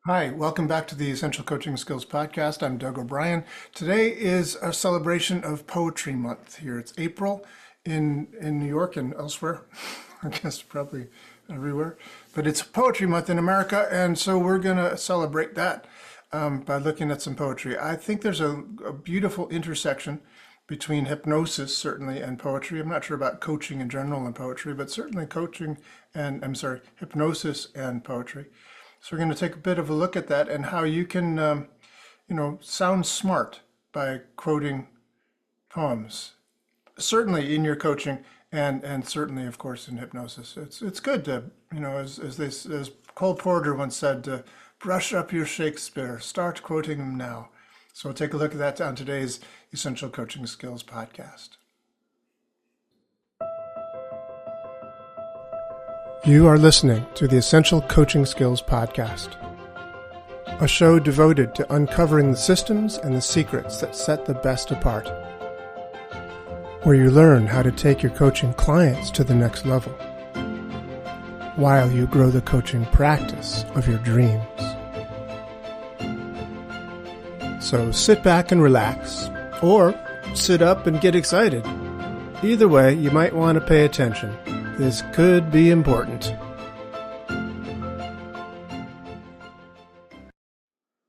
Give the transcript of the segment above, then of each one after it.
Hi, welcome back to the Essential Coaching Skills Podcast. I'm Doug O'Brien. Today is a celebration of Poetry Month here. It's April in New York and elsewhere, I guess probably everywhere. But it's Poetry Month in America, and so we're going to celebrate that by looking at some poetry. I think there's a beautiful intersection between hypnosis, certainly, and poetry. I'm not sure about coaching in general and poetry, but certainly hypnosis and poetry. So we're going to take a bit of a look at that and how you can, sound smart by quoting poems. Certainly in your coaching and certainly, of course, in hypnosis. It's good to, as Cole Porter once said, to brush up your Shakespeare, start quoting him now. So we'll take a look at that on today's Essential Coaching Skills Podcast. You are listening to the Essential Coaching Skills Podcast, a show devoted to uncovering the systems and the secrets that set the best apart, where you learn how to take your coaching clients to the next level, while you grow the coaching practice of your dreams. So sit back and relax, or sit up and get excited. Either way, you might want to pay attention. This could be important.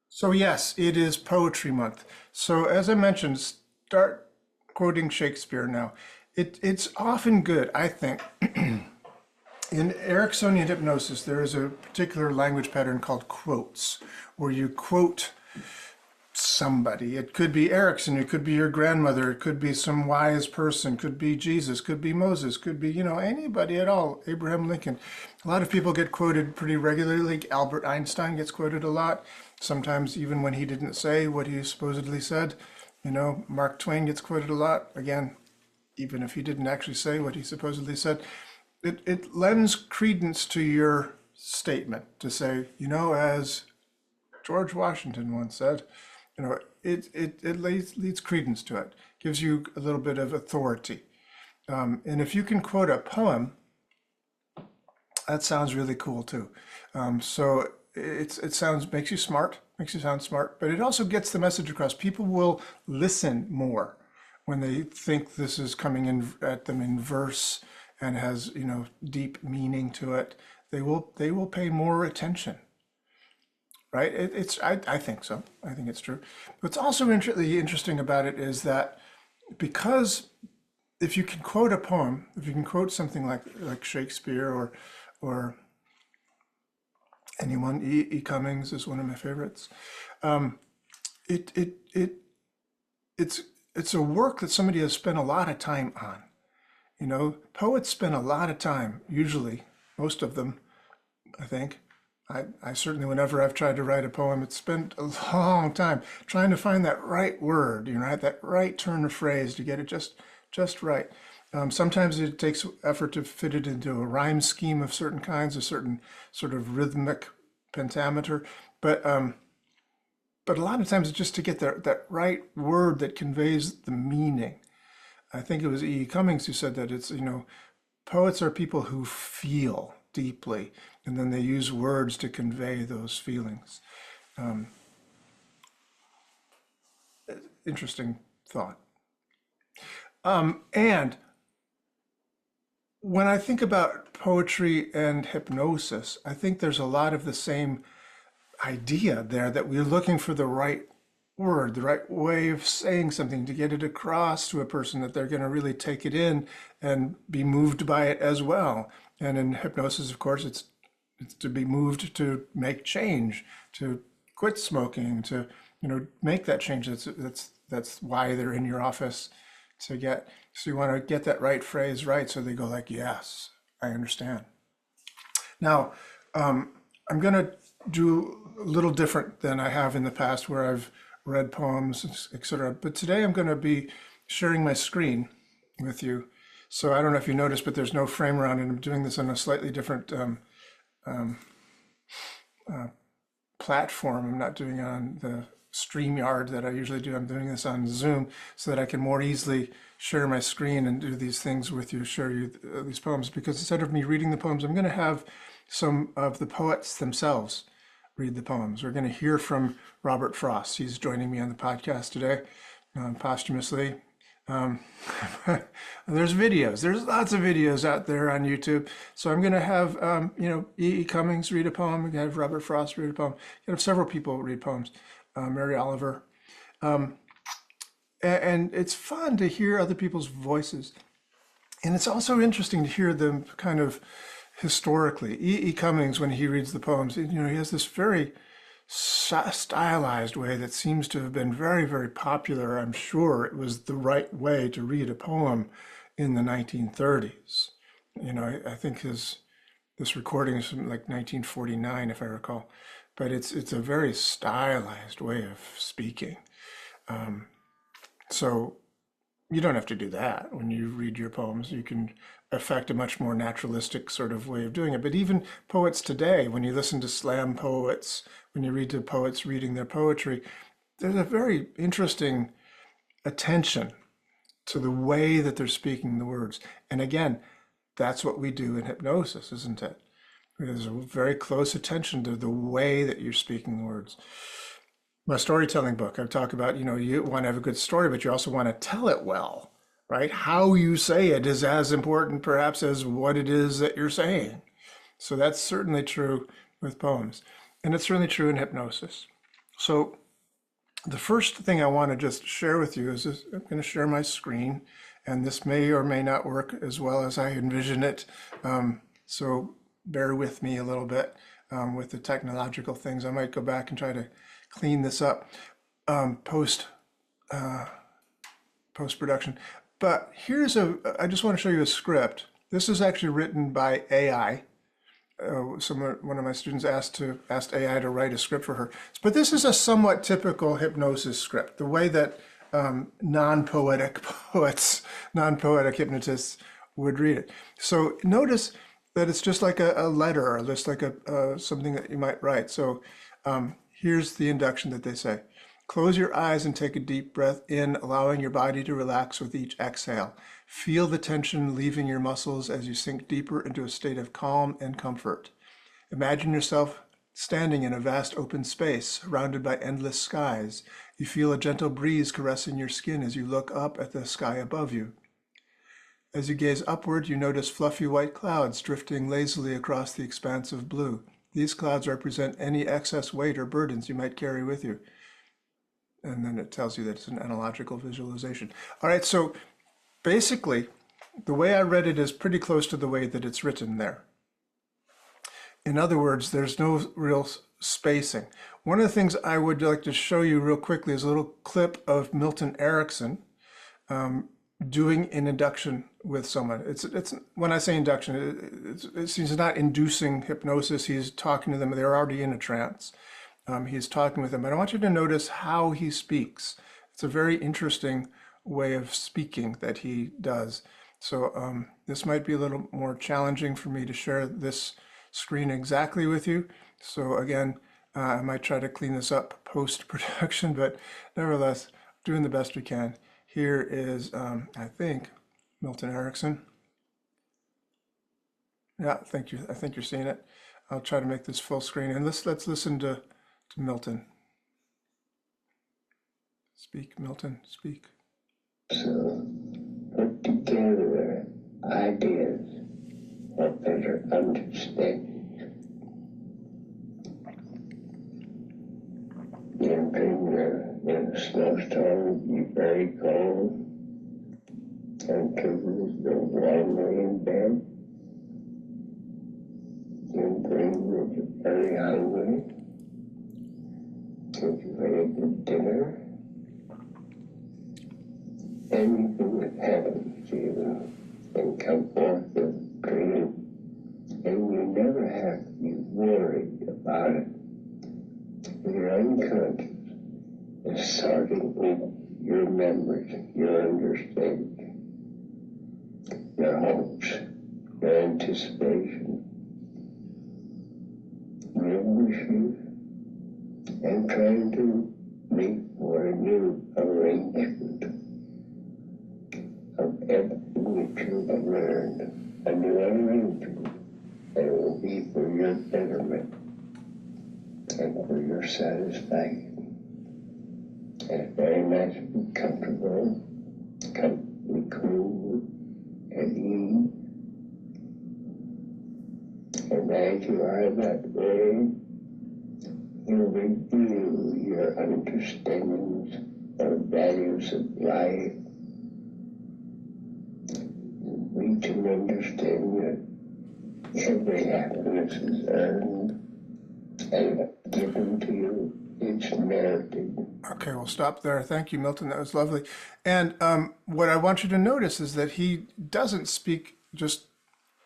So yes, it is Poetry Month. So as I mentioned, start quoting Shakespeare now. It's often good, I think. In Ericksonian hypnosis, there is a particular language pattern called quotes, where you quote somebody. It could be Erickson, it could be your grandmother, it could be some wise person, could be Jesus, could be Moses, could be, anybody at all, Abraham Lincoln. A lot of people get quoted pretty regularly. Albert Einstein gets quoted a lot, sometimes even when he didn't say what he supposedly said. Mark Twain gets quoted a lot, again, even if he didn't actually say what he supposedly said. It lends credence to your statement to say, as George Washington once said, it leads credence to it, gives you a little bit of authority. And if you can quote a poem, that sounds really cool too. So makes you sound smart, but it also gets the message across. People will listen more when they think this is coming in at them in verse and has, deep meaning to it. They will pay more attention. Right? I think so. I think it's true. What's also really interesting about it is that because if you can quote a poem, if you can quote something like Shakespeare or anyone, E. Cummings is one of my favorites. It's a work that somebody has spent a lot of time on. Poets spend a lot of time, usually, most of them, I think. I certainly, whenever I've tried to write a poem, it's spent a long time trying to find that right word, that right turn of phrase to get it just right. Sometimes it takes effort to fit it into a rhyme scheme of certain kinds, a certain sort of rhythmic pentameter. But a lot of times it's just to get that right word that conveys the meaning. I think it was E. Cummings who said that it's, poets are people who feel deeply, and then they use words to convey those feelings. Interesting thought. And when I think about poetry and hypnosis, I think there's a lot of the same idea there, that we're looking for the right word, the right way of saying something to get it across to a person that they're going to really take it in and be moved by it as well. And in hypnosis, of course, it's to be moved to make change, to quit smoking, to make that change. That's why they're in your office to get. So you want to get that right phrase right, so they go like, "Yes, I understand." Now, I'm going to do a little different than I have in the past, where I've read poems, etc. But today I'm going to be sharing my screen with you. So I don't know if you noticed, but there's no frame around it. I'm doing this on a slightly different platform. I'm not doing it on the StreamYard that I usually do. I'm doing this on Zoom so that I can more easily share my screen and do these things with you, share you these poems. Because instead of me reading the poems, I'm going to have some of the poets themselves read the poems. We're going to hear from Robert Frost. He's joining me on the podcast today, posthumously. There's videos. There's lots of videos out there on YouTube. So I'm going to have, E. Cummings read a poem. We're going to have Robert Frost read a poem. We're going to have several people read poems. Mary Oliver. And it's fun to hear other people's voices. And it's also interesting to hear them kind of historically. E. Cummings, when he reads the poems, he has this very stylized way that seems to have been very, very popular. I'm sure it was the right way to read a poem in the 1930s. I think this recording is from like 1949, if I recall. But it's a very stylized way of speaking. So you don't have to do that when you read your poems. You can affect a much more naturalistic sort of way of doing it. But even poets today, when you listen to slam poets, when you read to poets reading their poetry, there's a very interesting attention to the way that they're speaking the words. And again, that's what we do in hypnosis, isn't it? There's a very close attention to the way that you're speaking the words. My storytelling book, I talk about, you want to have a good story, but you also want to tell it well, right? How you say it is as important perhaps as what it is that you're saying. So that's certainly true with poems. And it's certainly true in hypnosis. So the first thing I want to just share with you is this. I'm going to share my screen, and this may or may not work as well as I envision it. So bear with me a little bit with the technological things. I might go back and try to clean this up post-production. But I just want to show you a script. This is actually written by AI. One of my students asked AI to write a script for her. But this is a somewhat typical hypnosis script, the way that non-poetic poets, non-poetic hypnotists would read it. So notice that it's just like a letter, or just like something that you might write. So here's the induction that they say. Close your eyes and take a deep breath in, allowing your body to relax with each exhale. Feel the tension leaving your muscles as you sink deeper into a state of calm and comfort. Imagine yourself standing in a vast open space, surrounded by endless skies. You feel a gentle breeze caressing your skin as you look up at the sky above you. As you gaze upward, you notice fluffy white clouds drifting lazily across the expanse of blue. These clouds represent any excess weight or burdens you might carry with you. And then it tells you that it's an analogical visualization. All right, so basically, the way I read it is pretty close to the way that it's written there. In other words, there's no real spacing. One of the things I would like to show you real quickly is a little clip of Milton Erickson doing an induction with someone. It's when I say induction, he's not inducing hypnosis. He's talking to them. They're already in a trance. He's talking with them. But I want you to notice how he speaks. It's a very interesting way of speaking that he does. So this might be a little more challenging for me to share this screen exactly with you. So again, I might try to clean this up post-production, but nevertheless, doing the best we can. Here is, I think, Milton Erickson. Yeah, thank you. I think you're seeing it. I'll try to make this full screen, and let's listen to Milton. Speak, Milton, speak. So, put together ideas for better understanding. You dream in a snowstorm, be very cold, and kidneys go warmly in bed. You dream that you're very hungry, that you've had a good dinner. Anything that happens to you can come forth as a dream, and you never have to be worried about it. Your unconscious is sorting in your memories, your understanding, your hopes, your anticipation, your wishes, and trying to make for a new arrangement of everything that you have learned, a new arrangement that will be for your betterment. and for your satisfaction. And very nice and comfortable, comfortably cool and ease. And as you are that way, you reveal your understandings of values of life. You reach and understand that every happiness is earned and given to you. It's merited. Okay, we'll stop there. Thank you, Milton. That was lovely. And what I want you to notice is that he doesn't speak just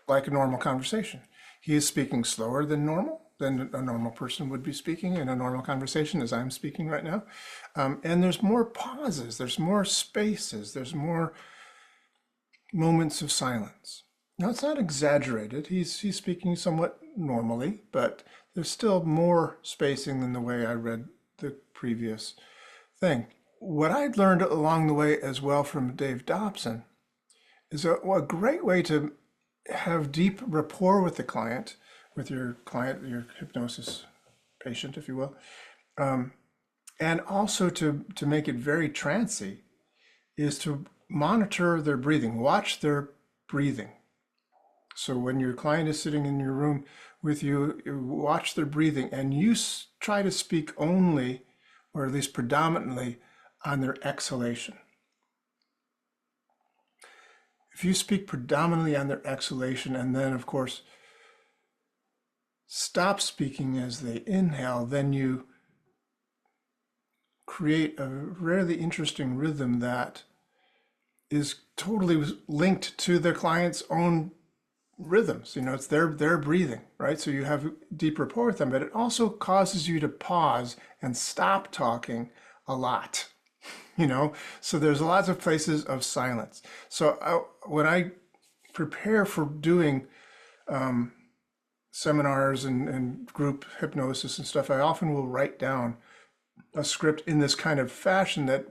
like a normal conversation. He is speaking slower than normal, than a normal person would be speaking in a normal conversation, as I'm speaking right now. And there's more pauses, there's more spaces, there's more moments of silence. Now, it's not exaggerated. He's speaking somewhat normally, but there's still more spacing than the way I read the previous thing. What I'd learned along the way as well from Dave Dobson is a great way to have deep rapport with the client, your hypnosis patient, if you will, and also to make it very trancy, is to monitor their breathing, watch their breathing. So when your client is sitting in your room with you, you watch their breathing, and you try to speak only, or at least predominantly, on their exhalation. If you speak predominantly on their exhalation, and then, of course, stop speaking as they inhale, then you create a really interesting rhythm that is totally linked to the client's own rhythms. You know, it's their breathing, right? So you have deep rapport with them, but it also causes you to pause and stop talking a lot, you know? So there's lots of places of silence. So when I prepare for doing seminars and group hypnosis and stuff, I often will write down a script in this kind of fashion that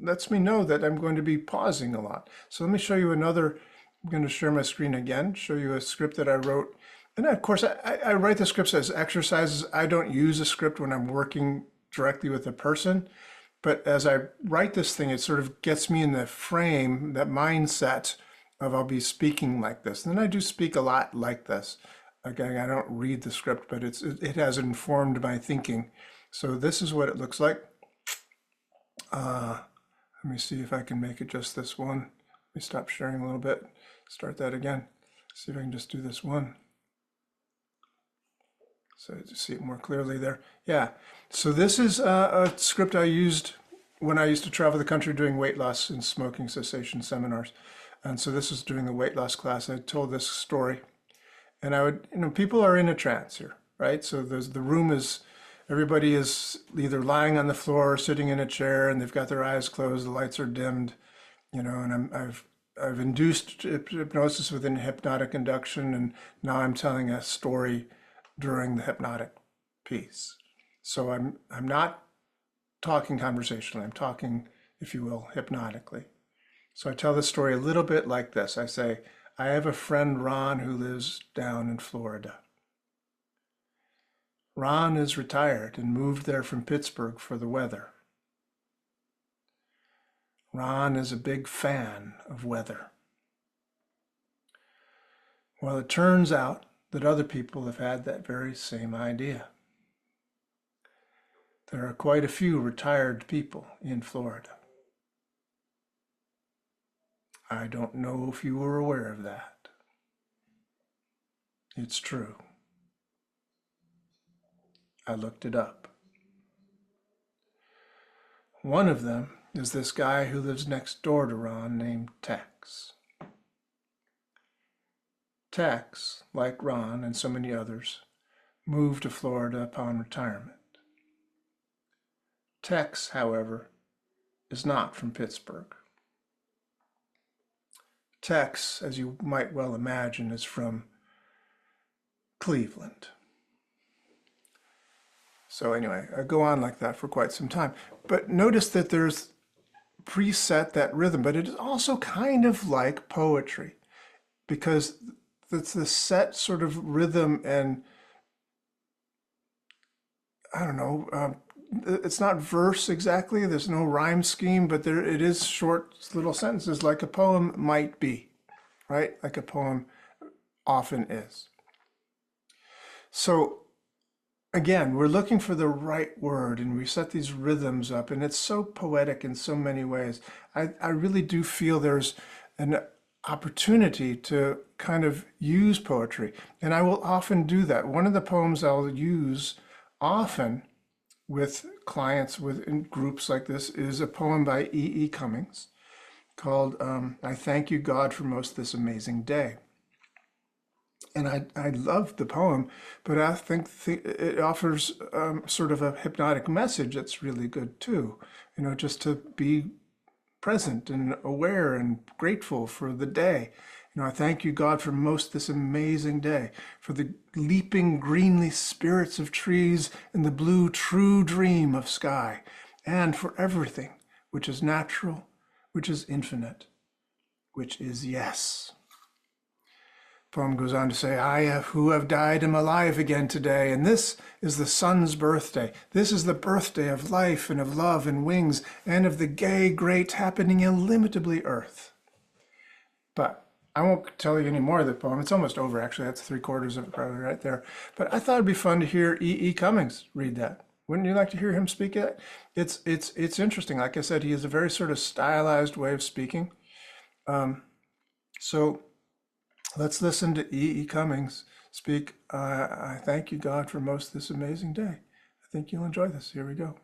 lets me know that I'm going to be pausing a lot. So let me show you another. I'm going to share my screen again, show you a script that I wrote. And of course, I write the scripts as exercises. I don't use a script when I'm working directly with a person. But as I write this thing, it sort of gets me in the frame, that mindset of I'll be speaking like this. And then I do speak a lot like this. Again, I don't read the script, but it has informed my thinking. So this is what it looks like. Let me see if I can make it just this one. Let me stop sharing a little bit. Start that again. See if I can just do this one. So to see it more clearly there. Yeah. So this is a script I used when I used to travel the country doing weight loss and smoking cessation seminars. And so this was during the weight loss class. I told this story. And I would, people are in a trance here, right? So the room is, everybody is either lying on the floor or sitting in a chair, and they've got their eyes closed, the lights are dimmed, and I've induced hypnosis within hypnotic induction, and now I'm telling a story during the hypnotic piece. So I'm not talking conversationally, I'm talking, if you will, hypnotically. So I tell the story a little bit like this. I say, I have a friend, Ron, who lives down in Florida. Ron is retired and moved there from Pittsburgh for the weather. Ron is a big fan of weather. Well, it turns out that other people have had that very same idea. There are quite a few retired people in Florida. I don't know if you were aware of that. It's true. I looked it up. One of them is this guy who lives next door to Ron named Tex. Tex, like Ron and so many others, moved to Florida upon retirement. Tex, however, is not from Pittsburgh. Tex, as you might well imagine, is from Cleveland. So anyway, I go on like that for quite some time. But notice that there's preset that rhythm, but it is also kind of like poetry, because it's the set sort of rhythm and I don't know, it's not verse exactly, there's no rhyme scheme, but it is short little sentences like a poem might be, right? Like a poem often is. So again, we're looking for the right word and we set these rhythms up, and it's so poetic in so many ways. I really do feel there's an opportunity to kind of use poetry, and I will often do that. One of the poems I'll use often with clients in groups like this is a poem by E. Cummings called I Thank You, God, for Most This Amazing Day. And I love the poem, but I think it offers sort of a hypnotic message that's really good too. You know, just to be present and aware and grateful for the day. You know, I thank you, God, for most this amazing day, for the leaping greenly spirits of trees in the blue true dream of sky, and for everything which is natural, which is infinite, which is yes. Poem goes on to say, I who have died am alive again today, and this is the sun's birthday. This is the birthday of life and of love and wings, and of the gay, great, happening illimitably earth. But I won't tell you any more of the poem. It's almost over, actually. That's 3/4 of it probably right there. But I thought it'd be fun to hear E. Cummings read that. Wouldn't you like to hear him speak it? It's interesting. Like I said, he has a very sort of stylized way of speaking. So let's listen to E. Cummings speak, I thank you, God, for most this amazing day. I think you'll enjoy this. Here we go.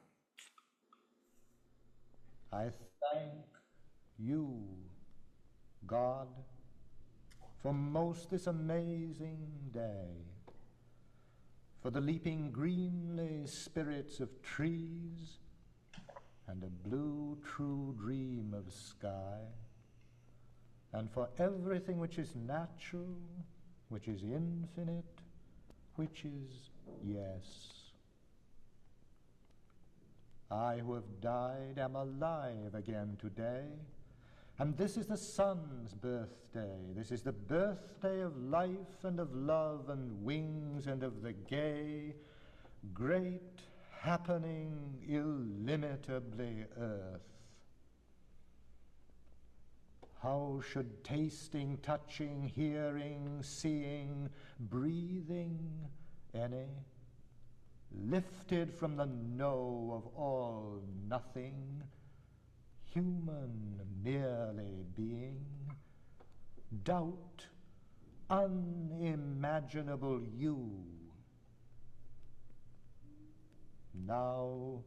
I thank you, God, for most this amazing day, for the leaping greenly spirits of trees and a blue true dream of sky, and for everything which is natural, which is infinite, which is yes. I who have died am alive again today, and this is the sun's birthday. This is the birthday of life and of love and wings and of the gay, great, happening, illimitably earth. How should tasting, touching, hearing, seeing, breathing any, lifted from the no of all nothing, human merely being, doubt unimaginable you? Now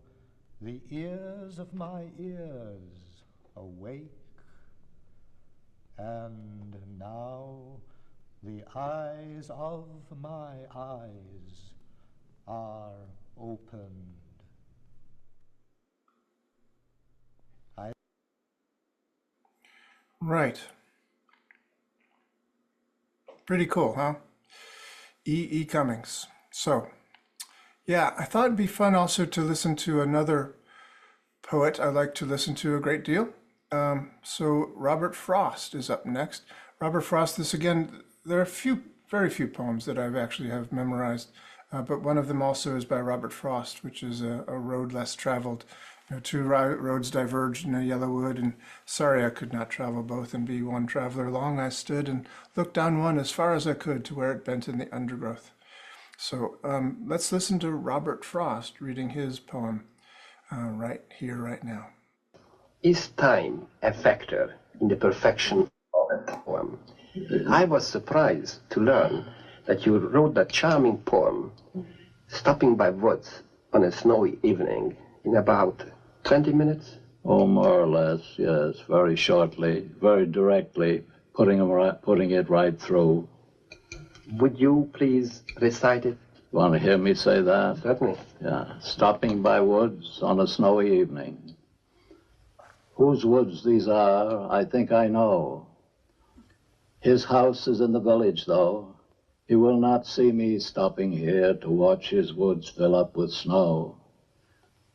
the ears of my ears awake, and now the eyes of my eyes are opened. Right. Pretty cool, huh? E. Cummings. So, yeah, I thought it'd be fun also to listen to another poet I like to listen to a great deal. So Robert Frost is up next. Robert Frost, this again, there are very few poems that I've actually have memorized, but one of them also is by Robert Frost, which is a road less traveled. You know, two roads diverged in a yellow wood, and sorry I could not travel both and be one traveler. Long I stood and looked down one as far as I could to where it bent in the undergrowth. So let's listen to Robert Frost reading his poem right here, right now. Is time a factor in the perfection of a poem? I was surprised to learn that you wrote that charming poem, stopping by woods on a snowy evening, in about 20 minutes? Oh, more or less, yes, very shortly, very directly, putting it right through. Would you please recite it? Want to hear me say that? Certainly. Yeah, stopping by woods on a snowy evening. Whose woods these are, I think I know. His house is in the village, though. He will not see me stopping here to watch his woods fill up with snow.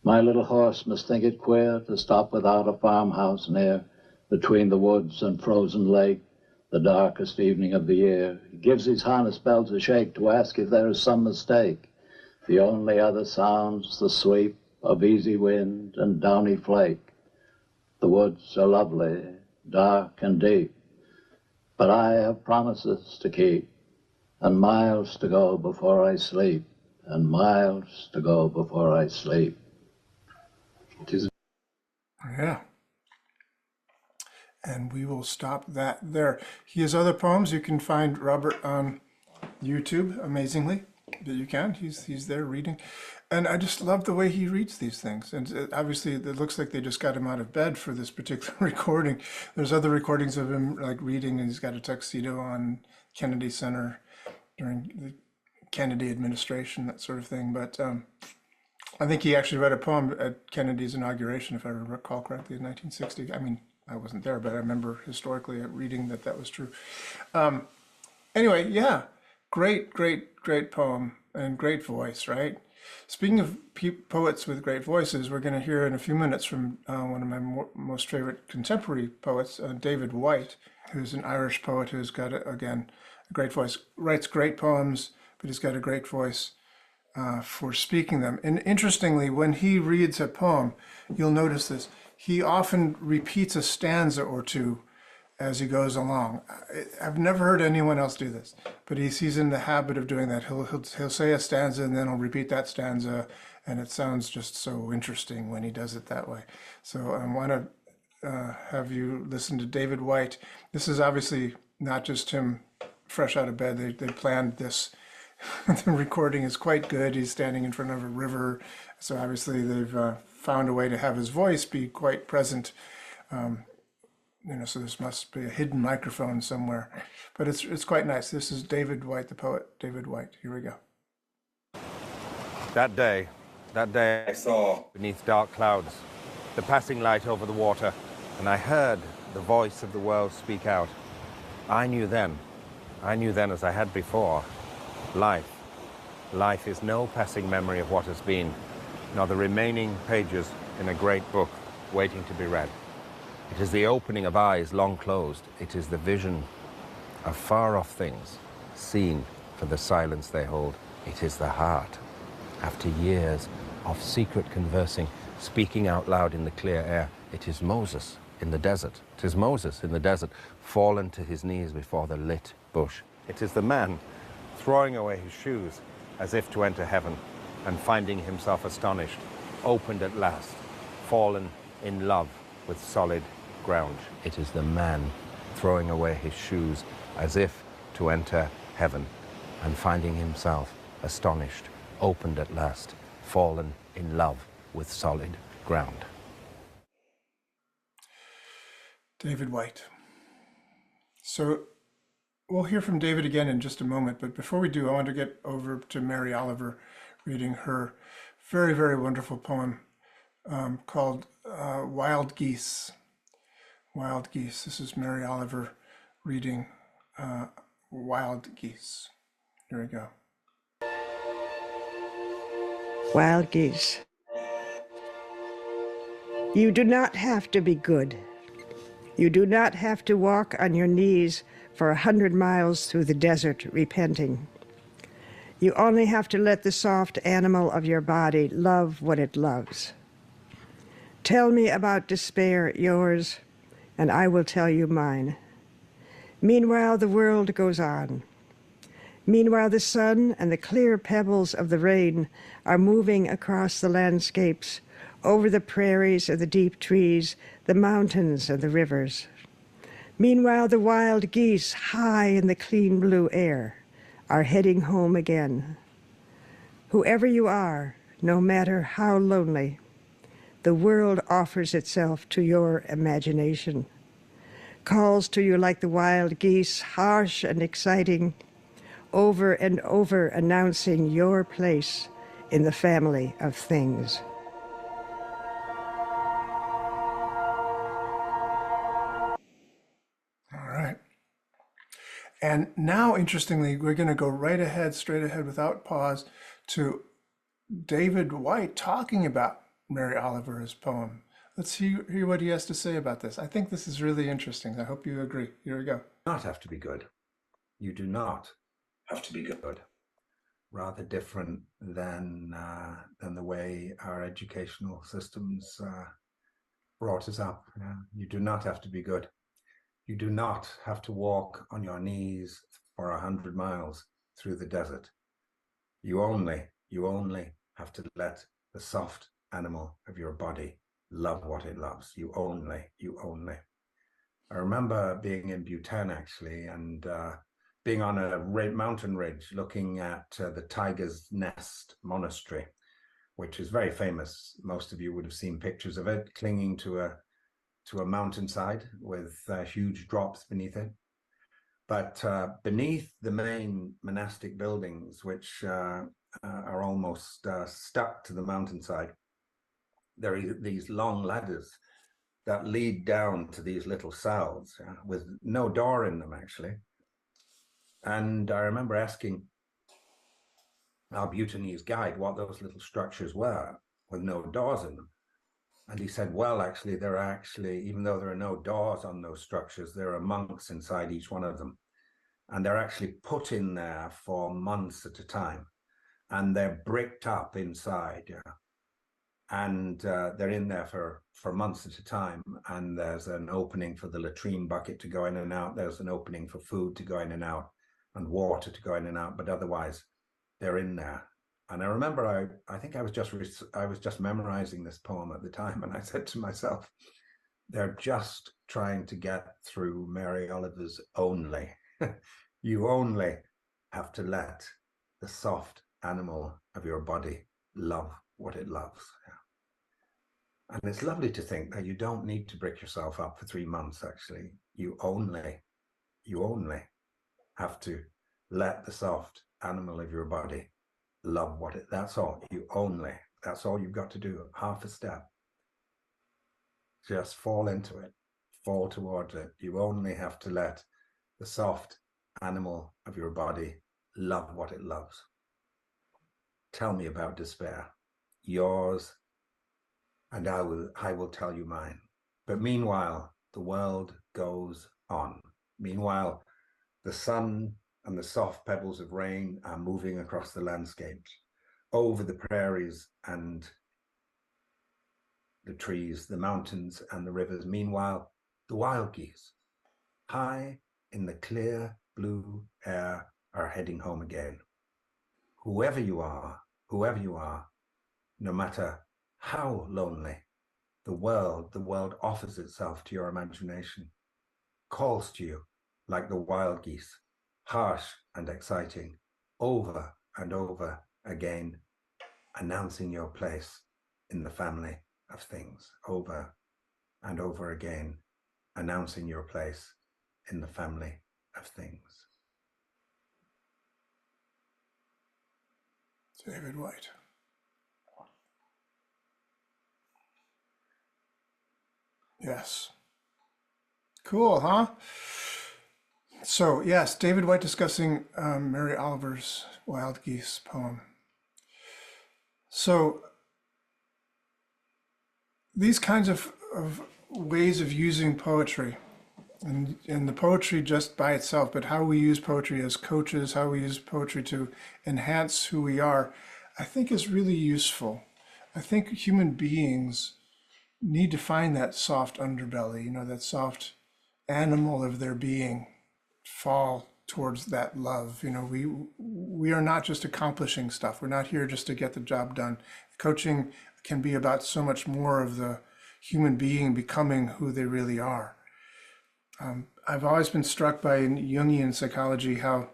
My little horse must think it queer to stop without a farmhouse near, between the woods and frozen lake, the darkest evening of the year. He gives his harness bells a shake to ask if there is some mistake. The only other sounds the sweep of easy wind and downy flake. The woods are lovely, dark and deep, but I have promises to keep, and miles to go before I sleep, and miles to go before I sleep. It is Yeah. And we will stop that there. He has other poems. You can find Robert on YouTube, amazingly, that you can. He's there reading. And I just love the way he reads these things. And obviously, it looks like they just got him out of bed for this particular recording. There's other recordings of him like reading, and he's got a tuxedo on Kennedy Center during the Kennedy administration, that sort of thing. But I think he actually read a poem at Kennedy's inauguration, if I recall correctly, in 1960. I mean, I wasn't there, but I remember historically reading that that was true. Anyway, yeah, great poem and great voice, right? Speaking of poets with great voices, we're going to hear in a few minutes from one of my most favorite contemporary poets, David Whyte, who's an Irish poet who's got, again, a great voice, writes great poems, but he's got a great voice for speaking them. And interestingly, when he reads a poem, you'll notice this, he often repeats a stanza or two as he goes along. I've never heard anyone else do this, but he's in the habit of doing that. He'll say a stanza and then he'll repeat that stanza, and it sounds just so interesting when he does it that way. So I want to have you listen to David Whyte. This is obviously not just him fresh out of bed. They planned this. The recording is quite good. He's standing in front of a river, so obviously they've found a way to have his voice be quite present. So this must be a hidden microphone somewhere, but it's quite nice. This is David Whyte, the poet, David Whyte. Here we go. That day I saw beneath dark clouds the passing light over the water, and I heard the voice of the world speak out. I knew then as I had before, life is no passing memory of what has been, nor the remaining pages in a great book waiting to be read. It is the opening of eyes long closed. It is the vision of far-off things, seen for the silence they hold. It is the heart, after years of secret conversing, speaking out loud in the clear air. It is Moses in the desert. It is Moses in the desert, fallen to his knees before the lit bush. It is the man throwing away his shoes as if to enter heaven, and finding himself astonished, opened at last, fallen in love with solid ground. It is the man throwing away his shoes as if to enter heaven, and finding himself astonished, opened at last, fallen in love with solid ground. David Whyte. So we'll hear from David again in just a moment, but before we do, I want to get over to Mary Oliver reading her very, very wonderful poem called Wild Geese. Wild Geese. This is Mary Oliver reading Wild Geese. Here we go. Wild geese. You do not have to be good. You do not have to walk on your knees for 100 miles through the desert repenting. You only have to let the soft animal of your body love what it loves. Tell me about despair, yours, and I will tell you mine. Meanwhile, the world goes on. Meanwhile, the sun and the clear pebbles of the rain are moving across the landscapes, over the prairies and the deep trees, the mountains and the rivers. Meanwhile, the wild geese, high in the clean blue air, are heading home again. Whoever you are, no matter how lonely, the world offers itself to your imagination, calls to you like the wild geese, harsh and exciting, over and over announcing your place in the family of things. All right. And now, interestingly, we're going to go right ahead, straight ahead, without pause, to David Whyte talking about Mary Oliver's poem. Let's hear what he has to say about this. I think this is really interesting. I hope you agree. Here we go. Not have to be good. You do not have to be good. rather different than the way our educational systems brought us up. You do not have to be good. You do not have to walk on your knees for 100 miles through the desert. You only have to let the soft animal of your body love what it loves. You only. I remember being in Bhutan, actually, and being on a mountain ridge looking at the Tiger's Nest Monastery, which is very famous. Most of you would have seen pictures of it, clinging to a mountainside with huge drops beneath it. But beneath the main monastic buildings, which are almost stuck to the mountainside, there are these long ladders that lead down to these little cells with no door in them, actually. And I remember asking our Bhutanese guide what those little structures were with no doors in them. And he said, well, actually, even though there are no doors on those structures, there are monks inside each one of them. And they're actually put in there for months at a time. And they're bricked up inside, and they're in there for months at a time. And there's an opening for the latrine bucket to go in and out. There's an opening for food to go in and out and water to go in and out. But otherwise, they're in there. And I remember I think I was just memorizing this poem at the time. And I said to myself, they're just trying to get through Mary Oliver's only. You only have to let the soft animal of your body love what it loves. And it's lovely to think that you don't need to brick yourself up for 3 months, actually. You only have to let the soft animal of your body love what it, that's all. That's all you've got to do. Half a step. Just fall into it, fall towards it. You only have to let the soft animal of your body love what it loves. Tell me about despair, yours, and I will tell you mine. But meanwhile, the world goes on. Meanwhile, the sun and the soft pebbles of rain are moving across the landscapes, over the prairies and the trees, the mountains and the rivers. Meanwhile, the wild geese, high in the clear blue air, are heading home again. Whoever you are, no matter how lonely, the world offers itself to your imagination, calls to you like the wild geese, harsh and exciting, over and over again, announcing your place in the family of things, over and over again, announcing your place in the family of things. David Whyte. Yes. Cool, huh? So, yes, David Whyte discussing Mary Oliver's Wild Geese poem. So, these kinds of ways of using poetry, and the poetry just by itself, but how we use poetry as coaches, how we use poetry to enhance who we are, I think is really useful. I think human beings need to find that soft underbelly, that soft animal of their being, fall towards that love. We are not just accomplishing stuff. We're not here just to get the job done. Coaching can be about so much more of the human being becoming who they really are. I've always been struck by in Jungian psychology how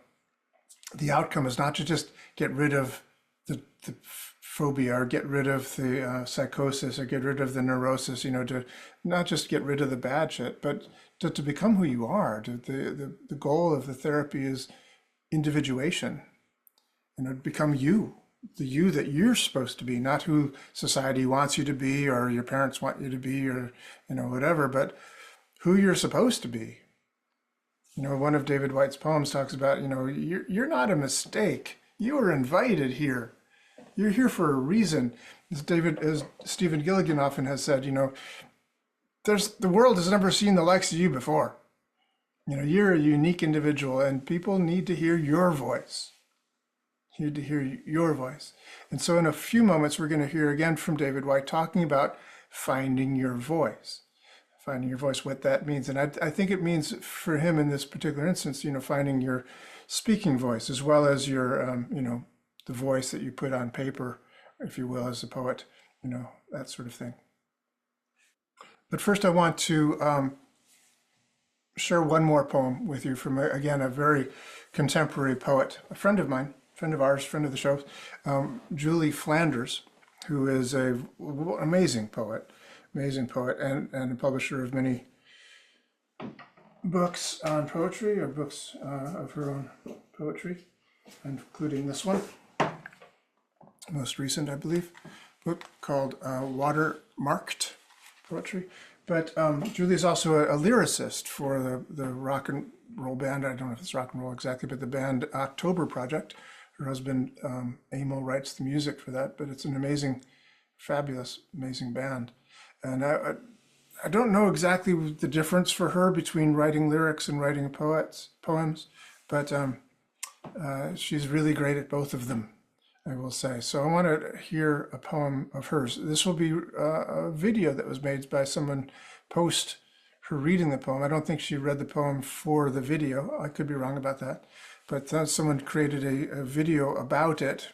the outcome is not to just get rid of the phobia or get rid of the psychosis or get rid of the neurosis, to not just get rid of the bad shit, but to become who you are. The goal of the therapy is individuation, become you, the you that you're supposed to be, not who society wants you to be or your parents want you to be or, whatever, but who you're supposed to be. One of David Whyte's poems talks about, you're not a mistake. You were invited here. You're here for a reason. As Stephen Gilligan often has said, the world has never seen the likes of you before. You're a unique individual and people need to hear your voice. He to hear your voice. And so in a few moments, we're going to hear again from David Whyte talking about finding your voice. Finding your voice, what that means. And I think it means for him in this particular instance, finding your speaking voice as well as your, the voice that you put on paper, if you will, as a poet, that sort of thing. But first I want to share one more poem with you from, again, a very contemporary poet, a friend of mine, friend of ours, friend of the show, Julie Flanders, who is an amazing poet and a publisher of many books on poetry or books of her own poetry, including this one, most recent, I believe, book called Watermarked Poetry. But Julie is also a lyricist for the rock and roll band. I don't know if it's rock and roll exactly, but the band October Project. Her husband, Emil, writes the music for that, but it's an amazing, fabulous, amazing band. And I don't know exactly the difference for her between writing lyrics and writing poems, but she's really great at both of them, I will say. So I want to hear a poem of hers. This will be a video that was made by someone post her reading the poem. I don't think she read the poem for the video. I could be wrong about that. But someone created a video about it,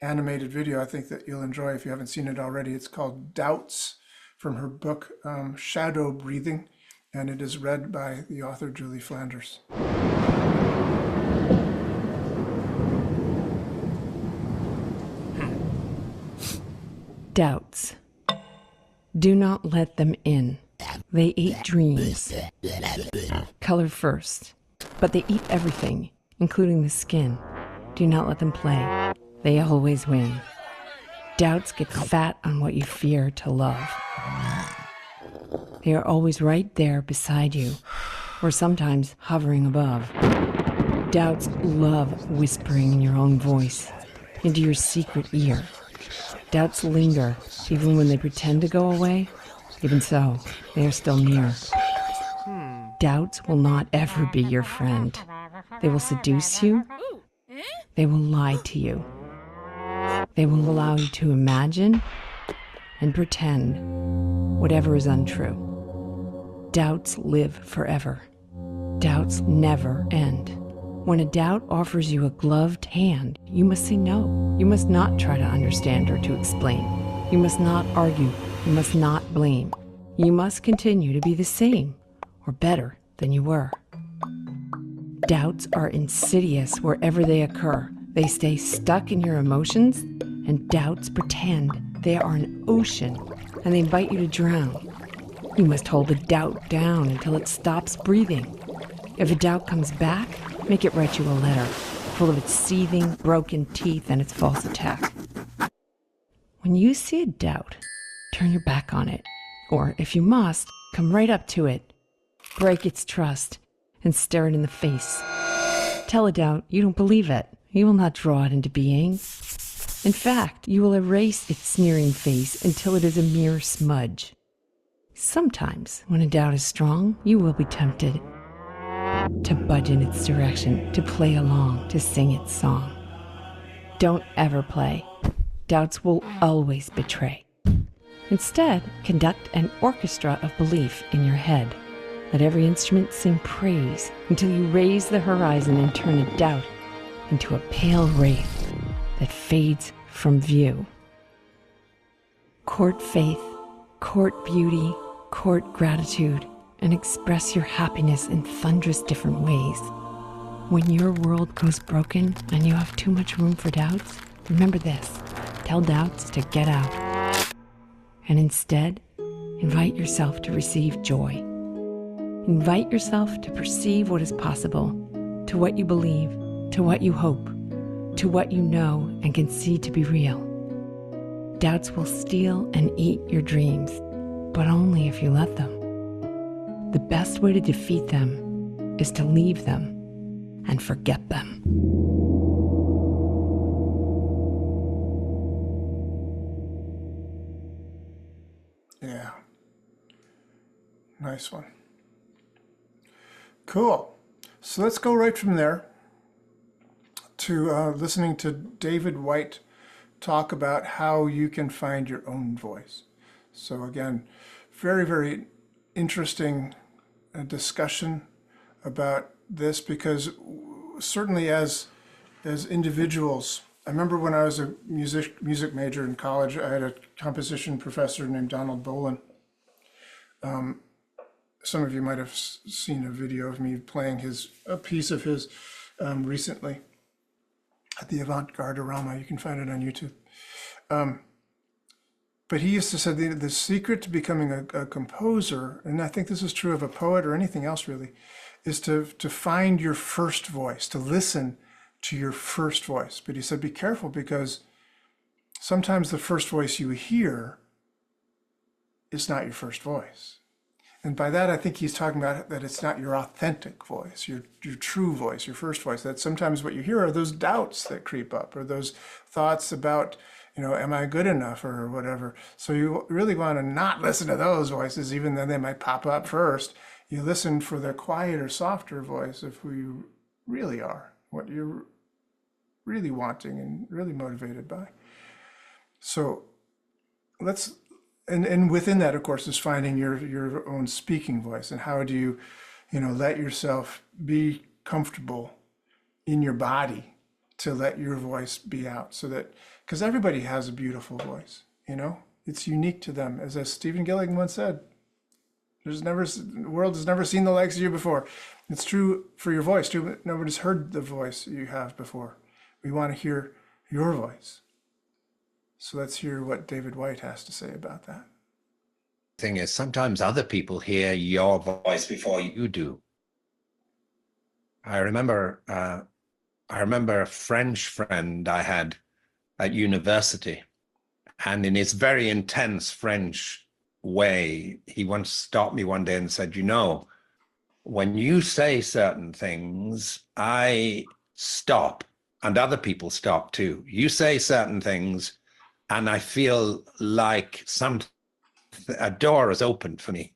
animated video I think that you'll enjoy if you haven't seen it already. It's called Doubts, from her book Shadow Breathing, and it is read by the author Julie Flanders. Doubts. Do not let them in. They eat dreams. Color first. But they eat everything, including the skin. Do not let them play. They always win. Doubts get fat on what you fear to love. They are always right there beside you, or sometimes hovering above. Doubts love whispering in your own voice, into your secret ear. Doubts linger, even when they pretend to go away. Even so, they are still near. Doubts will not ever be your friend. They will seduce you. They will lie to you. They will allow you to imagine and pretend whatever is untrue. Doubts live forever. Doubts never end. When a doubt offers you a gloved hand, you must say no. You must not try to understand or to explain. You must not argue. You must not blame. You must continue to be the same or better than you were. Doubts are insidious wherever they occur. They stay stuck in your emotions, and doubts pretend they are an ocean, and they invite you to drown. You must hold the doubt down until it stops breathing. If a doubt comes back, make it write you a letter, full of its seething, broken teeth and its false attack. When you see a doubt, turn your back on it, or if you must, come right up to it, break its trust, and stare it in the face. Tell a doubt you don't believe it. You will not draw it into being. In fact, you will erase its sneering face until it is a mere smudge. Sometimes, when a doubt is strong, you will be tempted to budge in its direction, to play along, to sing its song. Don't ever play. Doubts will always betray. Instead, conduct an orchestra of belief in your head. Let every instrument sing praise until you raise the horizon and turn a doubt into a pale wraith that fades from view. Court faith, court beauty, court gratitude, and express your happiness in thunderous different ways. When your world goes broken and you have too much room for doubts, remember this: tell doubts to get out. And instead, invite yourself to receive joy. Invite yourself to perceive what is possible, to what you believe, to what you hope, to what you know and can see to be real. Doubts will steal and eat your dreams, but only if you let them. The best way to defeat them is to leave them and forget them. Yeah. Nice one. Cool. So let's go right from there to listening to David Whyte talk about how you can find your own voice. So again, very, very interesting discussion about this, because certainly as individuals, I remember when I was a music major in college, I had a composition professor named Donald Bolin. Some of you might have seen a video of me playing a piece of his recently at the Avant-Garde Arama. You can find it on YouTube. But he used to say the secret to becoming a composer, and I think this is true of a poet or anything else really, is to find your first voice, to listen to your first voice. But he said, be careful, because sometimes the first voice you hear is not your first voice. And by that, I think he's talking about that it's not your authentic voice, your true voice, your first voice. That sometimes what you hear are those doubts that creep up, or those thoughts about, am I good enough or whatever. So you really want to not listen to those voices, even though they might pop up first. You listen for the quieter, softer voice of who you really are, what you're really wanting and really motivated by. So and within that, of course, is finding your own speaking voice, and how do you, let yourself be comfortable in your body to let your voice be out, so that, because everybody has a beautiful voice, it's unique to them. As Stephen Gilligan once said, the world has never seen the likes of you before. It's true for your voice too, but nobody's heard the voice you have before. We want to hear your voice. So let's hear what David Whyte has to say about that. Thing is, sometimes other people hear your voice before you do. I remember a French friend I had at university, and in his very intense French way, he once stopped me one day and said, when you say certain things, I stop, and other people stop too. You say certain things, and I feel like a door is opened for me.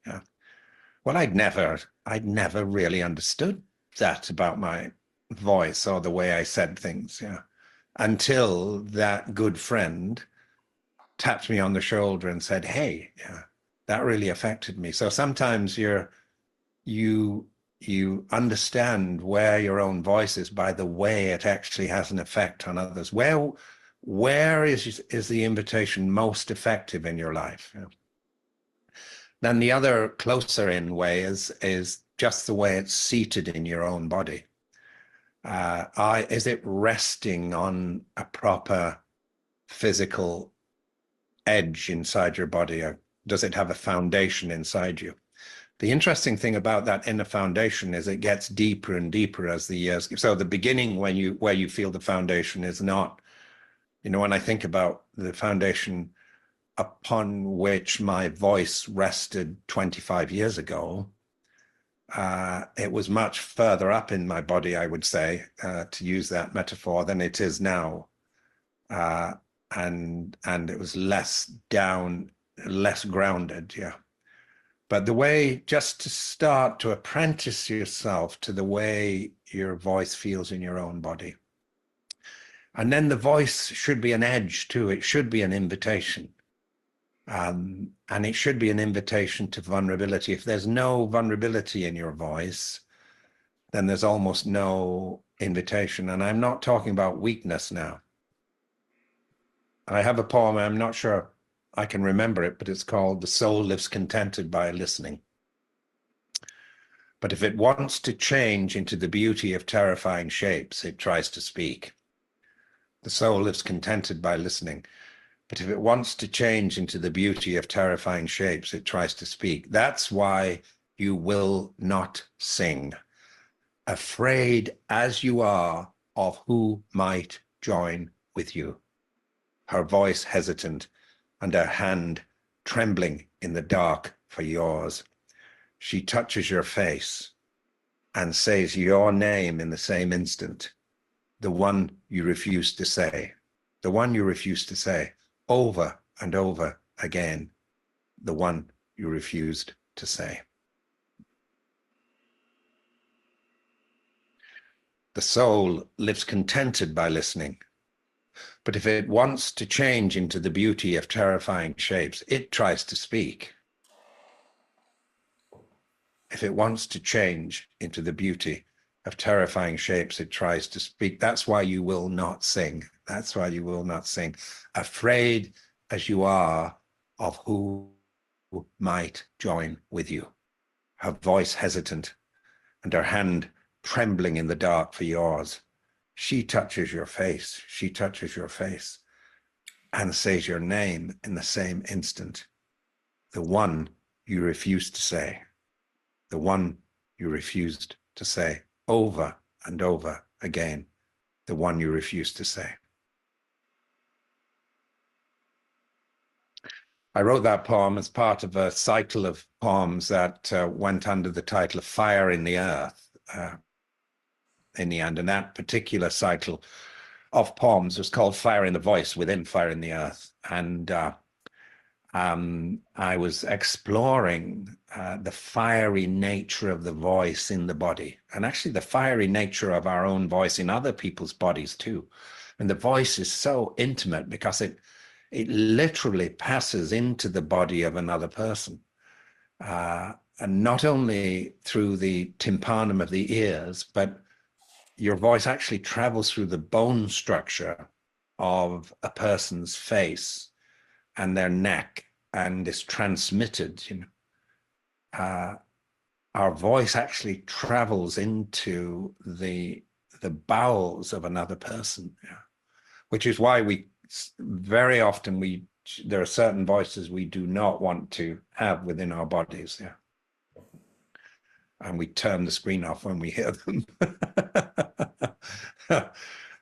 Well, I'd never really understood that about my voice or the way I said things, until that good friend tapped me on the shoulder and said, hey, that really affected me. So sometimes you understand where your own voice is by the way it actually has an effect on others. Where is the invitation most effective in your life? Then the other closer in way is just the way it's seated in your own body. Is it resting on a proper physical edge inside your body, or does it have a foundation inside you? The interesting thing about that inner foundation is it gets deeper and deeper as the years. So the beginning, where you feel the foundation is not, when I think about the foundation upon which my voice rested 25 years ago, it was much further up in my body, I would say, to use that metaphor, than it is now. And it was less down, less grounded, But the way, just to start to apprentice yourself to the way your voice feels in your own body. And then the voice should be an edge too. It should be an invitation. And it should be an invitation to vulnerability. If there's no vulnerability in your voice, then there's almost no invitation. And I'm not talking about weakness now. I have a poem, I'm not sure I can remember it, but it's called "The Soul Lives Contented by Listening." But if it wants to change into the beauty of terrifying shapes, it tries to speak. The soul lives contented by listening. But if it wants to change into the beauty of terrifying shapes, it tries to speak. That's why you will not sing, afraid as you are of who might join with you. Her voice hesitant and her hand trembling in the dark for yours. She touches your face and says your name in the same instant, the one you refuse to say, the one you refuse to say, over and over again, the one you refused to say. The soul lives contented by listening. But if it wants to change into the beauty of terrifying shapes, it tries to speak. If it wants to change into the beauty of terrifying shapes, it tries to speak. That's why you will not sing. That's why you will not sing. Afraid as you are of who might join with you. Her voice hesitant and her hand trembling in the dark for yours. She touches your face. She touches your face and says your name in the same instant. The one you refused to say. The one you refused to say over and over again. The one you refused to say. I wrote that poem as part of a cycle of poems that went under the title of Fire in the Earth in the end. And that particular cycle of poems was called Fire in the Voice within Fire in the Earth. And I was exploring the fiery nature of the voice in the body, and actually the fiery nature of our own voice in other people's bodies too. And the voice is so intimate because it literally passes into the body of another person. And not only through the tympanum of the ears, but your voice actually travels through the bone structure of a person's face and their neck and is transmitted. Our voice actually travels into the bowels of another person, which is why we very often there are certain voices we do not want to have within our bodies. And we turn the screen off when we hear them.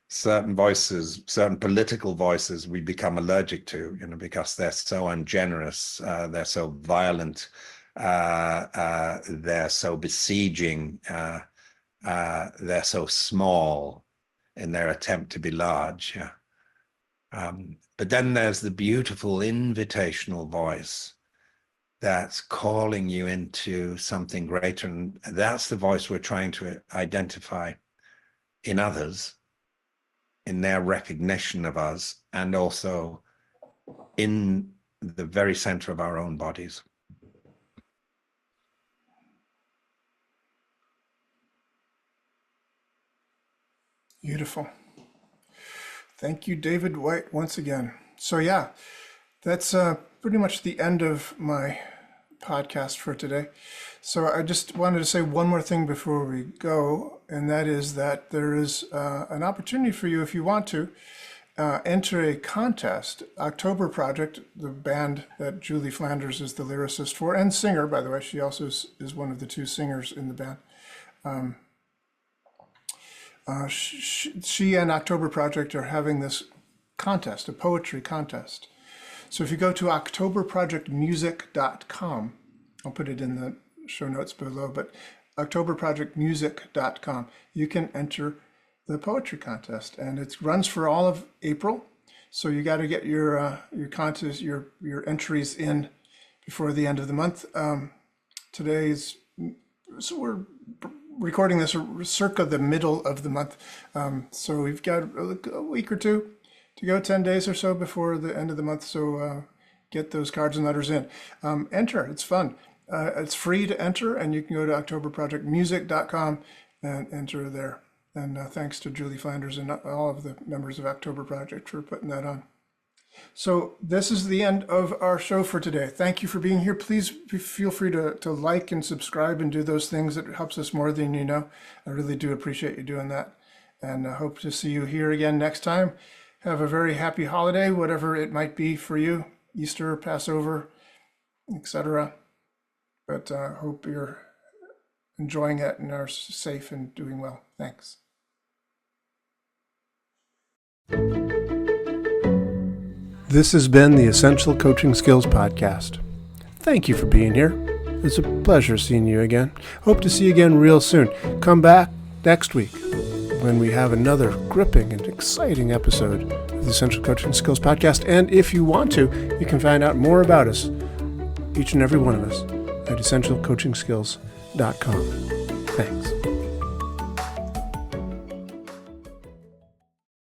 Certain voices, certain political voices we become allergic to, because they're so ungenerous, they're so violent, they're so besieging, they're so small in their attempt to be large. But then there's the beautiful invitational voice that's calling you into something greater. And that's the voice we're trying to identify in others, in their recognition of us, and also in the very center of our own bodies. Beautiful. Thank you, David Whyte, once again. So yeah, that's pretty much the end of my podcast for today. So I just wanted to say one more thing before we go, and that is that there is an opportunity for you, if you want to, enter a contest. October Project, the band that Julie Flanders is the lyricist for, and singer, by the way. She also is one of the two singers in the band. She and October Project are having this contest, a poetry contest. So if you go to octoberprojectmusic.com, I'll put it in the show notes below, but octoberprojectmusic.com, you can enter the poetry contest, and it runs for all of April. So you got to get your contest, your entries in before the end of the month. So we're recording this circa the middle of the month. So we've got a week or two to go, 10 days or so before the end of the month. So get those cards and letters in. Enter, it's fun. It's free to enter, and you can go to octoberprojectmusic.com and enter there. And thanks to Julie Flanders and all of the members of October Project for putting that on. So this is the end of our show for today. Thank you for being here. Please feel free to like and subscribe and do those things. It helps us more than you know. I really do appreciate you doing that. And I hope to see you here again next time. Have a very happy holiday, whatever it might be for you, Easter, Passover, etc. But I hope you're enjoying it and are safe and doing well. Thanks. This has been the Essential Coaching Skills Podcast. Thank you for being here. It's a pleasure seeing you again. Hope to see you again real soon. Come back next week when we have another gripping and exciting episode of the Essential Coaching Skills Podcast. And if you want to, you can find out more about us, each and every one of us, at essentialcoachingskills.com. Thanks.